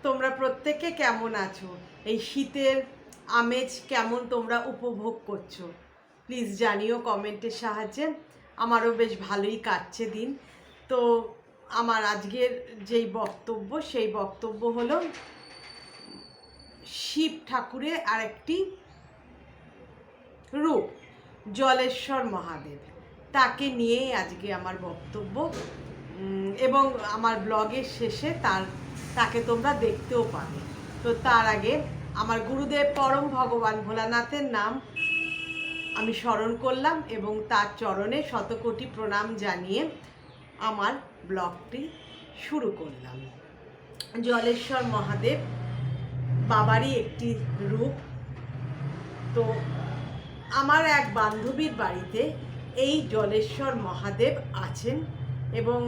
তোমরা প্রত্যেকে কেমন আছো? এই শীতের আমেজ কেমন তোমরা উপভোগ করছো প্লিজ জানিও কমেন্টের সাহায্যে। আমারও বেশ ভালোই কাটছে দিন। তো আমার আজকের যেই বক্তব্য সেই বক্তব্য হলো শিব ঠাকুরের আরেকটি রূপ জলেশ্বর মহাদেব, তাকে নিয়েই আজকে আমার বক্তব্য। এবং আমার ব্লগের শেষে তাকে তোমরা দেখতেও পাবে। তো তার আগে আমার গুরুদেব পরম ভগবান ভোলানাথের নাম আমি স্মরণ করলাম এবং তার চরণে শতকোটি প্রণাম জানিয়ে আমার ব্লগটি শুরু করলাম। জলেশ্বর মহাদেব বাবারই একটি রূপ। তো আমার এক বান্ধবীর বাড়িতে এই জলেশ্বর মহাদেব আছেন এবং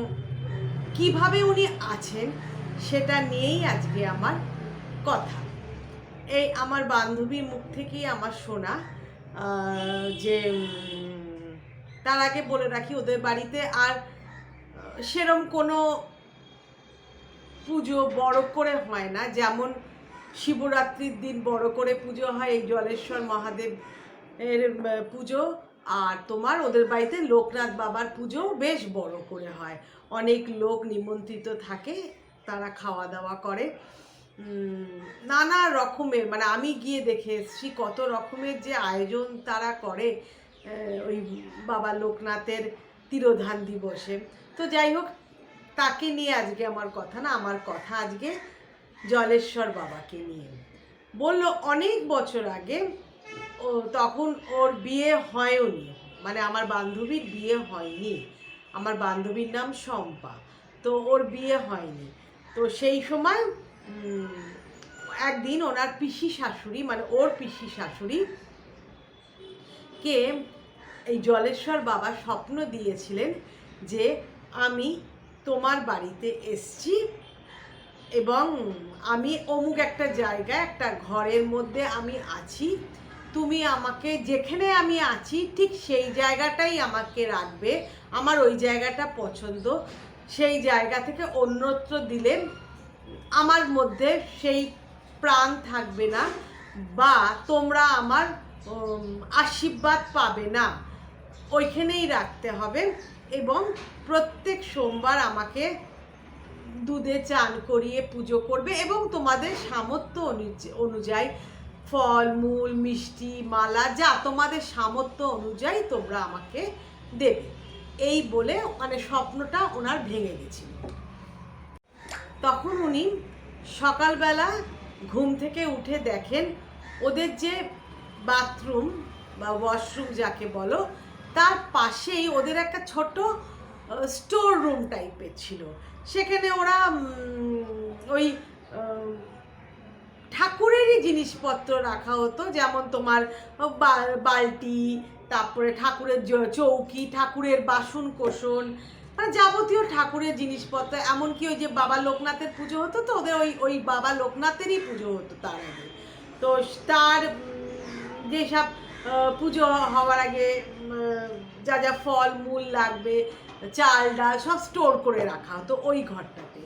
কিভাবে উনি আছেন সেটা নিয়েই আজকে আমার কথা। এই আমার বান্ধবীর মুখ থেকেই আমার শোনা যে তার আগে বলে রাখি, ওদের বাড়িতে আর সেরম কোনো পুজো বড় করে হয় না। যেমন শিবরাত্রির দিন বড় করে পুজো হয়, এই জলেশ্বর মহাদেব এর পুজো। আর তোমার ওদের বাড়িতে লোকনাথ বাবার পুজো বেশ বড় করে হয়, অনেক লোক নিমন্ত্রিত থাকে, তারা খাওয়া দাওয়া করে, নানা রকমের, মানে আমি গিয়ে দেখে এসেছি কত রকমের যে আয়োজন তারা করে ওই বাবা লোকনাথের তিরোধান দিবসে। তো যাই হোক, তাকে নিয়ে আজকে আমার কথা না, আমার কথা আজকে জলেশ্বর বাবাকে নিয়ে। বলল অনেক বছর আগে তখন ওর বিয়ে হয়নি, মানে আমার বান্ধবীর বিয়ে হয়নি, আমার বান্ধবীর নাম শম্পা। তো ওর বিয়ে হয়নি। তো সেই সময় একদিন ওনার পিসি শাশুড়ি, মানে ওর পিসি শাশুড়ি কে এই জলেশ্বর বাবা স্বপ্ন দিয়েছিলেন যে আমি তোমার বাড়িতে এসছি এবং আমি অমুক একটা জায়গায় একটা ঘরের মধ্যে আমি আছি, তুমি আমাকে যেখানে আমি আছি ঠিক সেই জায়গাটাই আমাকে রাখবে, আমার ওই জায়গাটা পছন্দ, সেই জায়গা থেকে অন্যত্র দিলে আমার মধ্যে সেই প্রাণ থাকবে না বা তোমরা আমার আশীর্বাদ পাবে না, ওইখানেই রাখতে হবে। এবং প্রত্যেক সোমবার আমাকে দুধে চান করিয়ে পুজো করবে এবং তোমাদের সামর্থ্য অনুযায়ী ফল মূল মিষ্টি মালা যা তোমাদের সামর্থ্য অনুযায়ী তোমরা আমাকে দেবে। এই বলে মানে স্বপ্নটা ওনার ভেঙে গেছিল। তখন উনি সকালবেলা ঘুম থেকে উঠে দেখেন ওদের যে বাথরুম বা ওয়াশরুম যাকে বলো, তার পাশেই ওদের একটা ছোট স্টোর রুম টাইপের ছিল। সেখানে ওরা ওই ঠাকুরেরই জিনিসপত্র রাখা হতো, যেমন তোমার বালতি, তারপরে ঠাকুরের চৌকি, ঠাকুরের বাসন কোসন, মানে যাবতীয় ঠাকুরের জিনিসপত্র। এমনকি ওই যে বাবা লোকনাথের পুজো হতো, তো ওদের ওই বাবা লোকনাথেরই পুজো হতো তার আগে। তো তার যেসব পুজো হওয়ার আগে যা যা ফল মূল লাগবে, চাল ডাল সব স্টোর করে রাখা হতো ওই ঘরটাতে।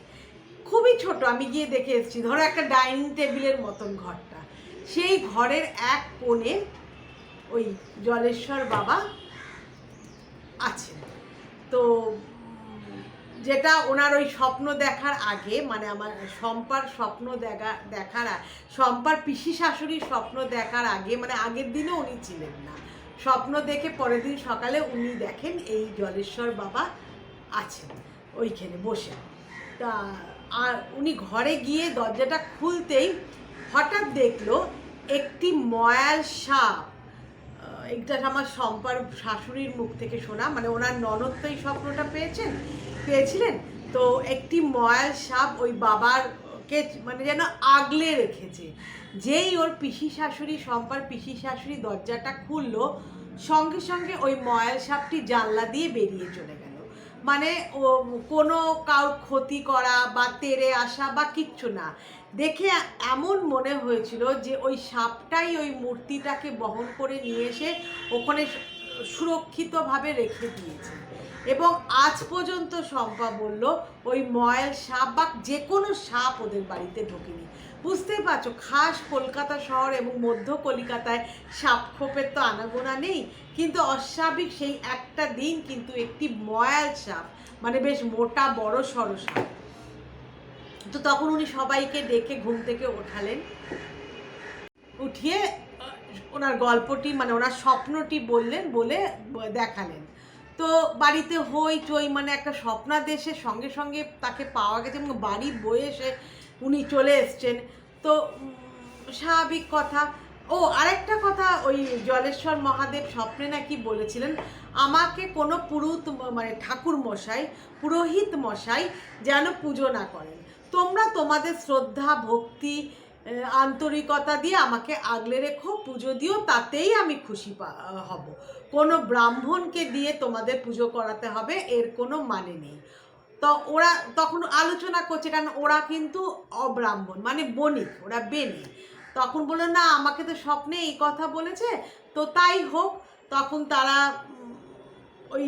খুবই ছোট, আমি গিয়ে দেখে এসেছি, ধরো একটা ডাইনিং টেবিলের মতন ঘরটা। সেই ঘরের এক কোণে ওই জলেশ্বর বাবা আছেন। তো যেটা ওনার ওই স্বপ্ন দেখার আগে, মানে আমার শম্পার স্বপ্ন দেখার শম্পার পিসি শাশুড়ির স্বপ্ন দেখার আগে, মানে আগের দিনও উনি ছিলেন না, স্বপ্ন দেখে পরের দিন সকালে উনি দেখেন এই জলেশ্বর বাবা আছেন ওইখানে বসে। তা আর উনি ঘরে গিয়ে দরজাটা খুলতেই হঠাৎ দেখলো একটি ময়াল সাপ। এটা আমার শম্পার শাশুড়ির মুখ থেকে শোনা, মানে ওনার ননদ তো এই স্বপ্নটা পেয়েছিলেন। তো একটি ময়াল সাপ ওই বাবারকে মানে যেন আগলে রেখেছে। যেই ওর পিসি শাশুড়ি, শম্পার পিসি শাশুড়ি দরজাটা খুললো, সঙ্গে সঙ্গে ওই ময়াল সাপটি জানলা দিয়ে বেরিয়ে চলে গেল। মানে ও কোনো কারোর ক্ষতি করা বা তেড়ে আসা বা কিচ্ছু না। দেখে এমন মনে হয়েছিল যে ওই সাপটাই ওই মূর্তিটাকে বহন করে নিয়ে এসে ওখানে সুরক্ষিতভাবে রেখে দিয়েছে। এবং আজ পর্যন্ত শম্পা বলল ওই ময়াল সাপ বা যে কোনো সাপ ওদের বাড়িতে ঢোকেনি। বুঝতেই পারছো, খাস কলকাতা শহর এবং মধ্য কলিকাতায় সাপ খোপের তো আনাগোনা নেই, কিন্তু অস্বাভাবিক সেই একটা দিন কিন্তু একটি ময়াল সাপ, মানে বেশ মোটা বড় সড়ো সাপ, তো তখন উনি সবাইকে ডেকে ঘুম থেকে ওঠালেন, উঠিয়ে ওনার গল্পটি মানে ওনার স্বপ্নটি বললেন, বলে দেখালেন। তো বাড়িতে হই চই, মানে একটা স্বপ্নাদেশের সঙ্গে সঙ্গে তাকে পাওয়া গেছে এবং বাড়ির বয়ে এসে উনি চলে এসছেন। তো স্বাভাবিক কথা। ও আরেকটা কথা, ওই জলেশ্বর মহাদেব স্বপ্নে নাকি বলেছিলেন আমাকে কোনো মানে ঠাকুর মশাই, পুরোহিত মশাই যেন পুজো না করেন, তোমরা তোমাদের শ্রদ্ধা ভক্তি আন্তরিকতা দিয়ে আমাকে আগলে রেখো, পুজো দিও, তাতেই আমি খুশি হব। কোনো ব্রাহ্মণকে দিয়ে তোমাদের পুজো করাতে হবে এর কোনো মানে নেই। তো ওরা তখন আলোচনা করছে, কারণ ওরা কিন্তু অব্রাহ্মণ, মানে বণিক, ওরা বেনি। তখন বললো না, আমাকে তো স্বপ্নে এই কথা বলেছে, তো তাই হোক। তখন তারা ওই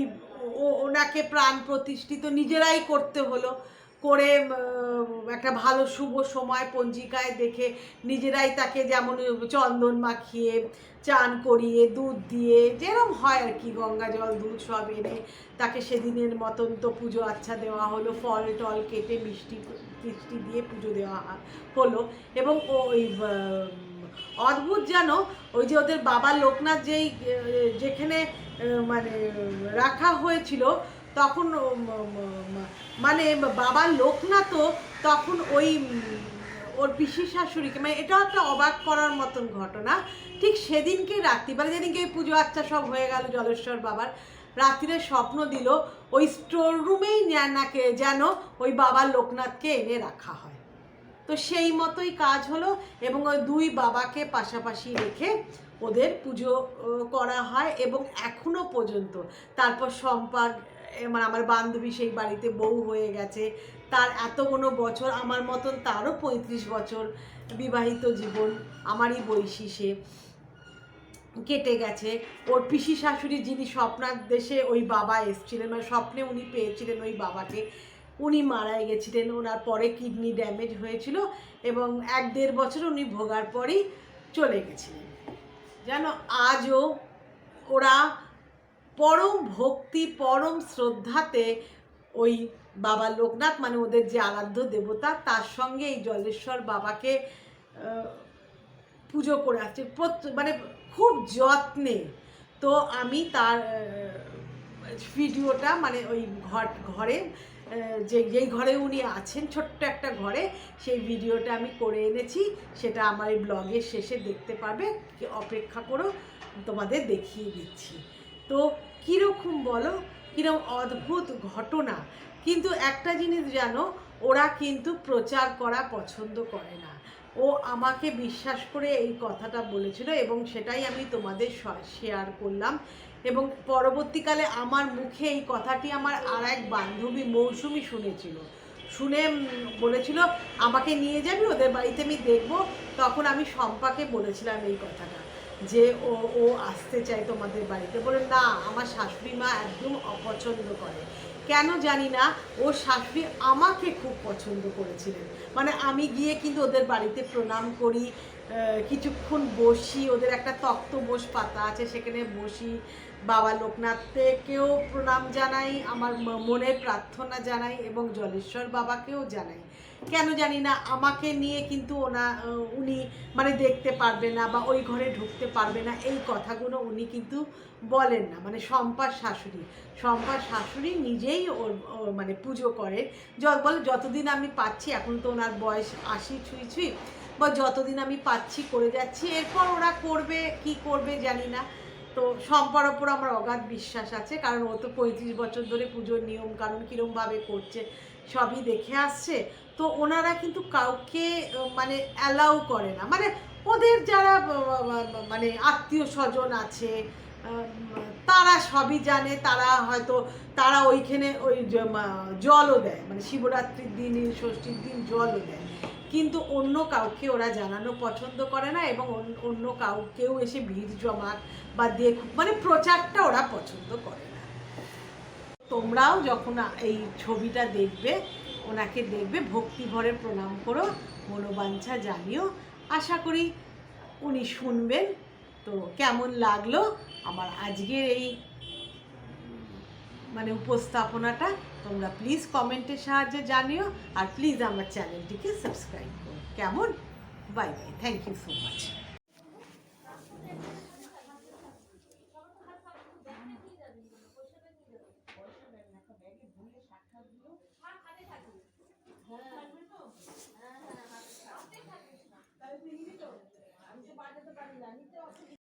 ওনাকে প্রাণ প্রতিষ্ঠিত নিজেরাই করতে হলো, করে একটা ভালো শুভ সময় পঞ্জিকায় দেখে নিজেরাই তাকে যেমন চন্দন মাখিয়ে চান করিয়ে দুধ দিয়ে যেরকম হয় আর কি, গঙ্গা জল দুধ সব এনে তাকে সেদিনের মতন তো পুজো আচ্ছা দেওয়া হলো, ফল টল কেটে মিষ্টি মিষ্টি দিয়ে পুজো দেওয়া হলো। এবং ওই অদ্ভুত যেন ওই যে ওদের বাবা লোকনাথ যেখানে মানে রাখা হয়েছিল, তখন মানে বাবা লোকনাথও তখন ওই ওর পিসি শাশুড়িকে, মানে এটাও একটা অবাক করার মতন ঘটনা, ঠিক সেদিনকে রাত্রিবেলা যেদিনকে পুজো আচ্ছা সব হয়ে গেল জলেশ্বর বাবার, রাত্রিরে স্বপ্ন দিল ওই স্টোর রুমেই নাকে যেন ওই বাবা লোকনাথকে এনে রাখা হয়। তো সেই মতোই কাজ হলো এবং ওই দুই বাবাকে পাশাপাশি রেখে ওদের পুজো করা হয় এবং এখনো পর্যন্ত। তারপর শম্পা, মানে আমার বান্ধবী সেই বাড়িতে বউ হয়ে গেছে, তার এতগুলো বছর, আমার মতন তারও 35 বছর বিবাহিত জীবন, আমারই বয়সী সে, কেটে গেছে। ওর পিসি শাশুড়ি যিনি স্বপ্নার দেশে ওই বাবা এসেছিলেন, মানে স্বপ্নে উনি পেয়েছিলেন ওই বাবাকে, উনি মারা গেছিলেন, ওনার পরে কিডনি ড্যামেজ হয়েছিল এবং 1-1.5 বছর উনি ভোগার পরই চলে গেছিলেন। যেন আজও ওরা পরম ভক্তি পরম শ্রদ্ধাতে ওই বাবা লোকনাথ, মানে ওদের যে আরাধ্য দেবতা, তার সঙ্গে এই জলেশ্বর বাবাকে পুজো করে আসছে, মানে খুব যত্নে। তো আমি তার ভিডিওটা, মানে ওই ঘরে যেই ঘরে উনি আছেন, ছোট্ট একটা ঘরে, সেই ভিডিওটা আমি করে এনেছি, সেটা আমার এই ব্লগের শেষে দেখতে পাবে, অপেক্ষা করো, তোমাদের দেখিয়ে দিচ্ছি। তো কীরকম বলো, কীরকম অদ্ভুত ঘটনা। কিন্তু একটা জিনিস জানো, ওরা কিন্তু প্রচার করা পছন্দ করে না। ও আমাকে বিশ্বাস করে এই কথাটা বলেছিল এবং সেটাই আমি তোমাদের শেয়ার করলাম। এবং পরবর্তীকালে আমার মুখে এই কথাটি আমার আর এক বান্ধবী মৌসুমি শুনেছিল, শুনে বলেছিল আমাকে নিয়ে যাবি ওদের বাড়িতে, আমি দেখবো। তখন আমি শম্পাকে বলেছিলাম এই কথাটা, যে ও আসতে চায় তোমাদের বাড়িতে। বলে না, আমার শাশুড়ি মা একদম অপছন্দ করে। কেন জানি না, ওর শাশুড়ি আমাকে খুব পছন্দ করেছিলেন, মানে আমি গিয়ে কিন্তু ওদের বাড়িতে প্রণাম করি, কিছুক্ষণ বসি, ওদের একটা তক্তপোষ পাতা আছে সেখানে বসি, বাবা লোকনাথকেও প্রণাম জানাই, আমার মনের প্রার্থনা জানাই এবং জলেশ্বর বাবাকেও জানাই। কেন জানি না আমাকে নিয়ে কিন্তু উনি মানে দেখতে পারবে না বা ওই ঘরে ঢুকতে পারবে না, এই কথাগুলো উনি কিন্তু বলেন না। মানে শম্পার শাশুড়ি নিজেই ওর মানে পুজো করে, বলে যতদিন আমি পাচ্ছি, এখন তো ওনার বয়স 80 ছুঁই, বা যতদিন আমি পাচ্ছি করে যাচ্ছি, এরপর ওরা করবে কি করবে জানি না। তো শম্পার ওপর আমার অগাধ বিশ্বাস আছে, কারণ ও তো 35 বছর ধরে পুজোর নিয়ম কারণ কীরমভাবে করছে সবই দেখে আসছে। তো ওনারা কিন্তু কাউকে মানে অ্যালাউ করে না, মানে ওদের যারা মানে আত্মীয় স্বজন আছে তারা সবই জানে, তারা হয়তো তারা ওইখানে ওই জলও দেয়, মানে শিবরাত্রির দিন ষষ্ঠীর দিন জলও দেয়, কিন্তু অন্য কাউকে ওরা জানানো পছন্দ করে না এবং অন্য কেউ এসে ভিড় জমাক বা দেখুক, মানে প্রচারটা ওরা পছন্দ করে না। তো তোমরাও যখন এই ছবিটা দেখবে, ওনাকে দেখবে, ভক্তি ভরে প্রণাম করো, মনোবাঞ্ছা জানিও। আশা করি উনি শুনবেন। তো কেমন লাগলো আমার আজকের এই মানে উপস্থাপনাটা তোমরা প্লিজ কমেন্টের সাহায্যে জানিও, আর প্লিজ আমার চ্যানেলটিকে সাবস্ক্রাইব করো। কেমন? Bye bye, thank you so much.